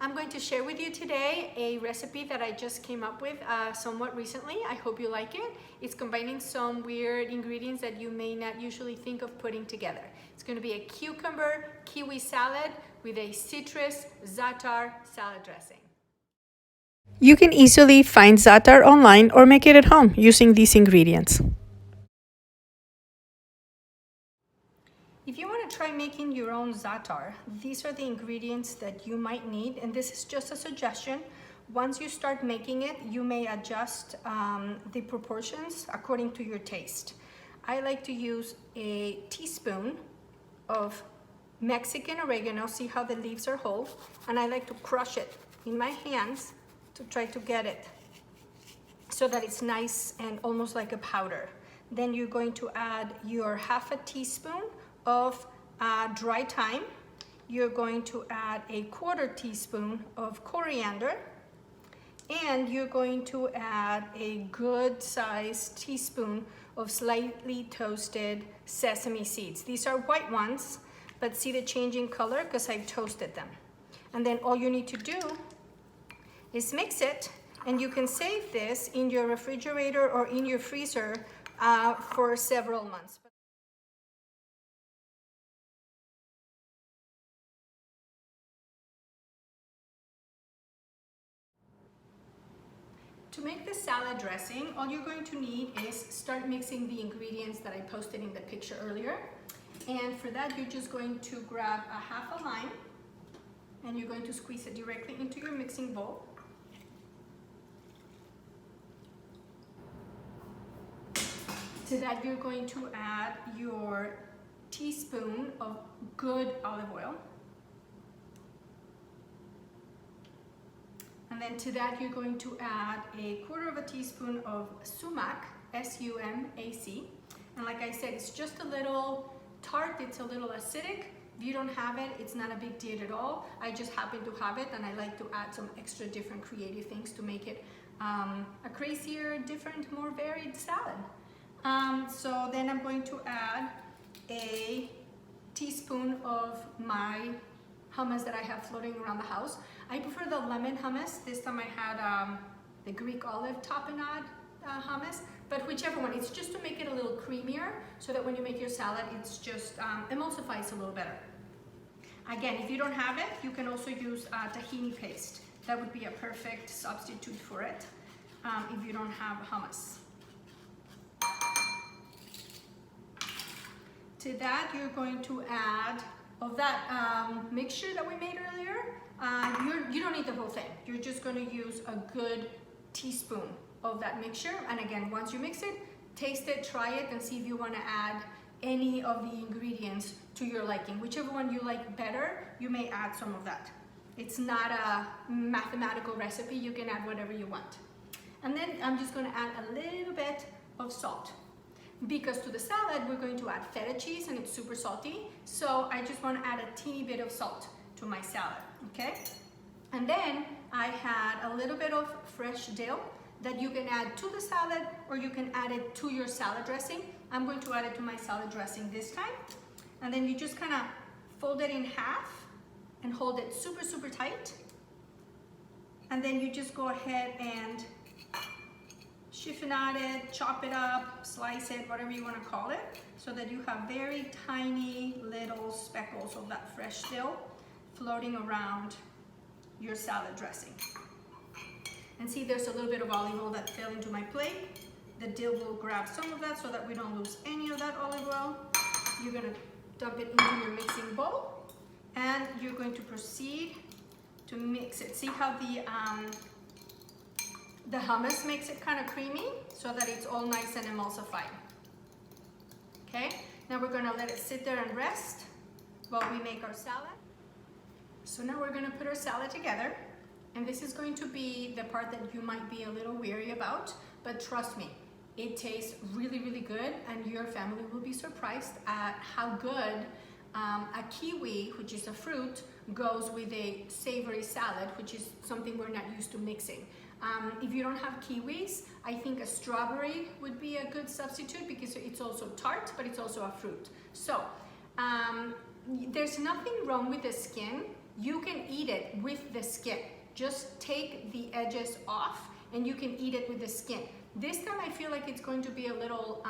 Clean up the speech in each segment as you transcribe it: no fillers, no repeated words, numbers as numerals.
I'm going to share with you today a recipe that I just came up with somewhat recently. I hope you like it. It's combining some weird ingredients that you may not usually think of putting together. It's going to be a cucumber kiwi salad with a citrus za'atar salad dressing. You can easily find za'atar online or make it at home using these ingredients. If you want to try making your own za'atar, these are the ingredients that you might need, and this is just a suggestion. Once you start making it, you may adjust the proportions according to your taste. I like to use a teaspoon of Mexican oregano, see how the leaves are whole, and I like to crush it in my hands to try to get it so that it's nice and almost like a powder. Then you're going to add your half a teaspoon of dry thyme. You're going to add a quarter teaspoon of coriander, and you're going to add a good sized teaspoon of slightly toasted sesame seeds. These are white ones, but see the change in color because I've toasted them. And then all you need to do is mix it, and you can save this in your refrigerator or in your freezer for several months. To make the salad dressing, all you're going to need is start mixing the ingredients that I posted in the picture earlier. And for that, you're just going to grab a half a lime, and you're going to squeeze it directly into your mixing bowl. To that, you're going to add your teaspoon of good olive oil. And then to that, you're going to add a quarter of a teaspoon of sumac, S-U-M-A-C. And like I said, it's just a little tart, it's a little acidic. If you don't have it, it's not a big deal at all. I just happen to have it, and I like to add some extra different creative things to make it a crazier, different, more varied salad. So then I'm going to add a teaspoon of my hummus that I have floating around the house. I prefer the lemon hummus. This time I had the Greek olive tapenade hummus, but whichever one, it's just to make it a little creamier so that when you make your salad, it's just emulsifies a little better. Again, if you don't have it, you can also use tahini paste. That would be a perfect substitute for it if you don't have hummus. To that, you're going to add of that mixture that we made earlier. You don't need the whole thing. You're just going to use a good teaspoon of that mixture. And again, once you mix it, taste it, try it, and see if you want to add any of the ingredients to your liking. Whichever one you like better, you may add some of that. It's not a mathematical recipe. You can add whatever you want. And then I'm just going to add a little bit of salt. Because to the salad, we're going to add feta cheese, and it's super salty. So I just want to add a teeny bit of salt to my salad, okay? And then I had a little bit of fresh dill that you can add to the salad, or you can add it to your salad dressing. I'm going to add it to my salad dressing this time. And then you just kind of fold it in half and hold it super, super tight. And then you just go ahead and chiffonade it, chop it up, slice it, whatever you want to call it, so that you have very tiny little speckles of that fresh dill floating around your salad dressing. And see, there's a little bit of olive oil that fell into my plate. The dill will grab some of that so that we don't lose any of that olive oil. You're going to dump it into your mixing bowl, and you're going to proceed to mix it. See how the hummus makes it kind of creamy so that it's all nice and emulsified. Okay, now we're gonna let it sit there and rest while we make our salad. So now we're gonna put our salad together, and this is going to be the part that you might be a little weary about, but trust me, it tastes really, really good, and your family will be surprised at how good a kiwi, which is a fruit, goes with a savory salad, which is something we're not used to mixing. If you don't have kiwis, I think a strawberry would be a good substitute because it's also tart, but it's also a fruit. So there's nothing wrong with the skin. You can eat it with the skin. Just take the edges off and you can eat it with the skin. This time I feel like it's going to be a little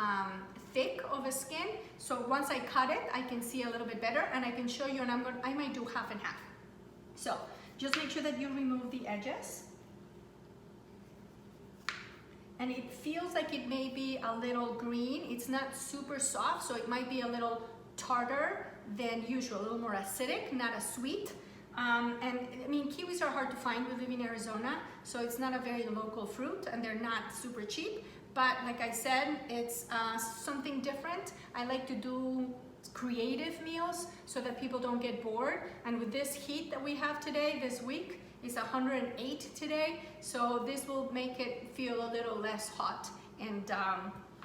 thick of a skin. So once I cut it, I can see a little bit better and I can show you, and I might do half and half. So just make sure that you remove the edges. And it feels like it may be a little green. It's not super soft, so it might be a little tartar than usual, a little more acidic, not as sweet. And I mean, kiwis are hard to find. We live in Arizona, so it's not a very local fruit and they're not super cheap. But like I said, it's something different. I like to do creative meals so that people don't get bored. And with this heat that we have today, this week, it's 108 today, so this will make it feel a little less hot and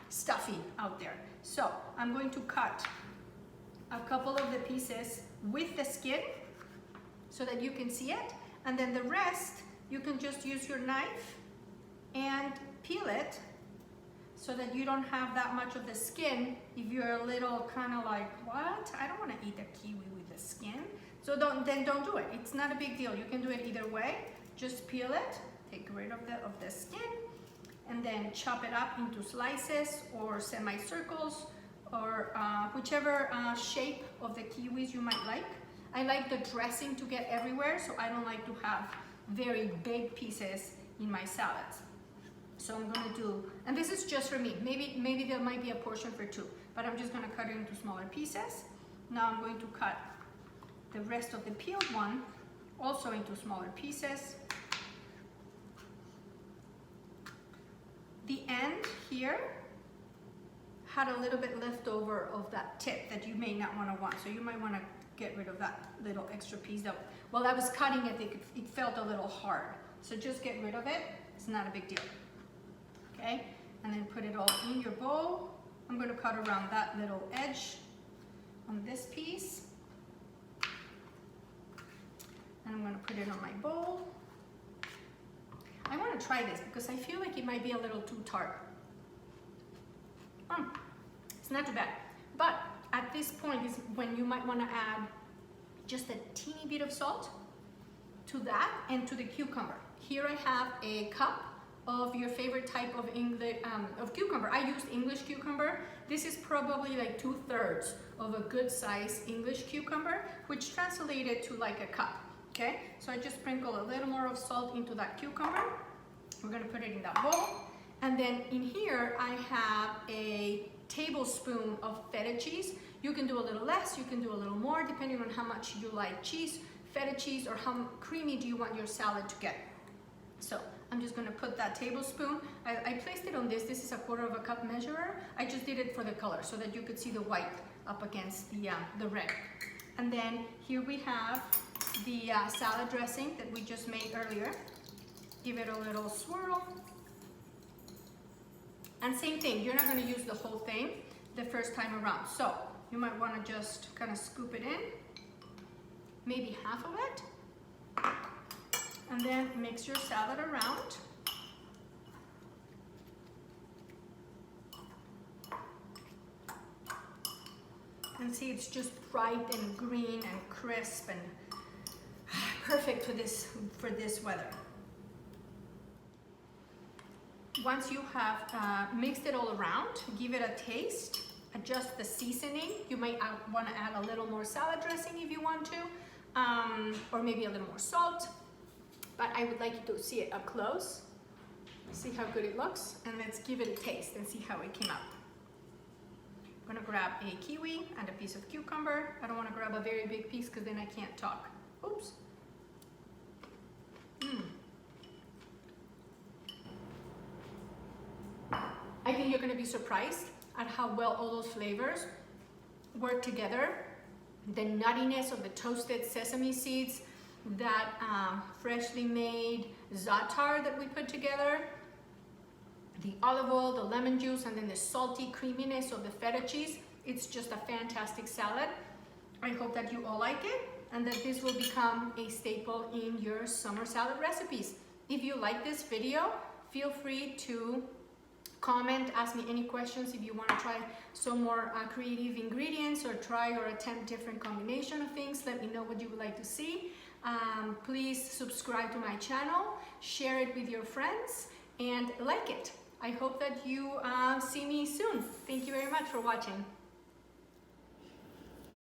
stuffy out there. So I'm going to cut a couple of the pieces with the skin so that you can see it, and then the rest you can just use your knife and peel it so that you don't have that much of the skin. If you're a little kind of like, what? I don't want to eat a kiwi with the skin. So don't do it. It's not a big deal. You can do it either way. Just peel it, take rid of the skin, and then chop it up into slices or semicircles or whichever shape of the kiwis you might like. I like the dressing to get everywhere, so I don't like to have very big pieces in my salads. So I'm gonna do, and this is just for me. Maybe there might be a portion for two, but I'm just gonna cut it into smaller pieces. Now I'm going to cut the rest of the peeled one also into smaller pieces. The end here had a little bit left over of that tip that you may not want. So you might want to get rid of that little extra piece that while I was cutting it, it felt a little hard. So just get rid of it. It's not a big deal. Okay, and then put it all in your bowl. I'm going to cut around that little edge on this piece. And I'm going to put it on my bowl. I want to try this because I feel like it might be a little too tart. It's not too bad. But at this point is when you might want to add just a teeny bit of salt to that and to the cucumber. Here I have a cup of your favorite type of cucumber. I used English cucumber. This is probably like 2/3 of a good size English cucumber, which translated to like a cup. Okay, so I just sprinkle a little more of salt into that cucumber. We're gonna put it in that bowl. And then in here, I have a tablespoon of feta cheese. You can do a little less, you can do a little more, depending on how much you like cheese, feta cheese, or how creamy do you want your salad to get. So I'm just gonna put that tablespoon. I placed it on this. This is a 1/4 cup measurer. I just did it for the color so that you could see the white up against the red. And then here we have the salad dressing that we just made earlier. Give it a little swirl. And same thing, you're not gonna use the whole thing the first time around. So you might wanna just kind of scoop it in, maybe half of it, and then mix your salad around. And see, it's just bright and green and crisp and perfect for this weather. Once you have mixed it all around, give it a taste, adjust the seasoning. You might want to add a little more salad dressing if you want to, or maybe a little more salt. But I would like you to see it up close, see how good it looks, and let's give it a taste and see how it came out. I'm gonna grab a kiwi and a piece of cucumber. I don't want to grab a very big piece because then I can't talk. Oops. I think you're going to be surprised at how well all those flavors work together. The nuttiness of the toasted sesame seeds, that freshly made za'atar that we put together, the olive oil, the lemon juice, and then the salty creaminess of the feta cheese. It's just a fantastic salad. I hope that you all like it and that this will become a staple in your summer salad recipes. If you like this video, feel free to comment, ask me any questions. If you want to try some more creative ingredients or try or attempt different combination of things, let me know what you would like to see. Please subscribe to my channel, share it with your friends, and like it. I hope that you see me soon. Thank you very much for watching.